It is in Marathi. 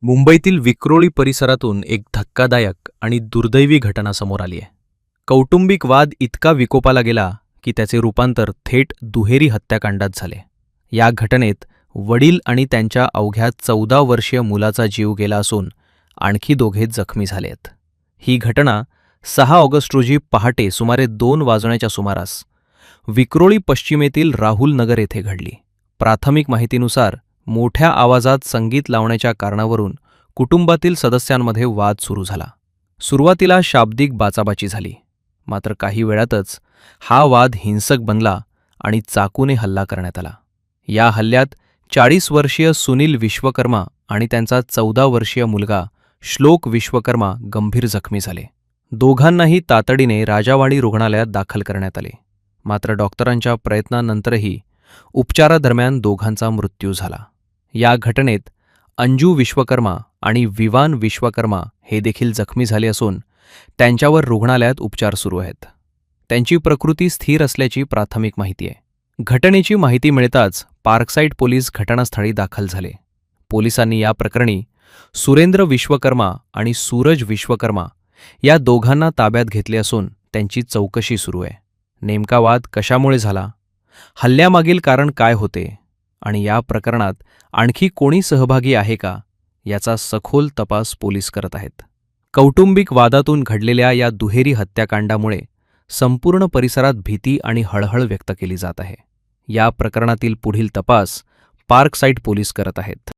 मुंबईतील विक्रोळी परिसरातून एक धक्कादायक आणि दुर्दैवी घटना समोर आली आहे. कौटुंबिक वाद इतका विकोपाला गेला की त्याचे रूपांतर थेट दुहेरी हत्याकांडात झाले. या घटनेत वडील आणि त्यांच्या अवघ्या 14 वर्षीय मुलाचा जीव गेला असून आणखी दोघे जखमी झाले आहेत. ही घटना 6 ऑगस्ट रोजी पहाटे सुमारे 2 वाजण्याच्या सुमारास विक्रोळी पश्चिमेतील राहुल नगर येथे घडली. प्राथमिक माहितीनुसार मोठ्या आवाजात संगीत लावण्याच्या कारणावरून कुटुंबातील सदस्यांमध्ये वाद सुरू झाला. सुरुवातीला शाब्दिक बाचाबाची झाली, मात्र काही वेळातच हा वाद हिंसक बनला आणि चाकूने हल्ला करण्यात आला. या हल्ल्यात 40 वर्षीय सुनील विश्वकर्मा आणि त्यांचा 14 वर्षीय मुलगा श्लोक विश्वकर्मा गंभीर जखमी झाले. दोघांनाही तातडीने राजावाडी रुग्णालयात दाखल करण्यात आले, मात्र डॉक्टरांच्या प्रयत्नांनंतरही उपचारादरम्यान दोघांचा मृत्यू झाला. या घटनेत अंजू विश्वकर्मा आणि विवान विश्वकर्मा हे देखील जखमी झाले असून त्यांच्यावर रुग्णालयात उपचार सुरू आहेत. त्यांची प्रकृती स्थिर असल्याची प्राथमिक माहिती आहे. घटनेची माहिती मिळताच पार्कसाईड पोलीस घटनास्थळी दाखल झाले. पोलिसांनी या प्रकरणी सुरेंद्र विश्वकर्मा आणि सूरज विश्वकर्मा या दोघांना ताब्यात घेतले असून त्यांची चौकशी सुरू आहे. नेमका वाद कशामुळे झाला, हल्ल्यामागील कारण काय होते आणि या प्रकरणात आणखी कोणी सहभागी आहे का, याचा सखोल तपास पोलीस करत आहेत. कौटुंबिक वादातून घडलेल्या या दुहेरी हत्याकांडामुळे संपूर्ण परिसरात भीती आणि हळहळ व्यक्त केली जात आहे. या प्रकरणातील पुढील तपास पार्कसाईड पोलीस करत आहेत.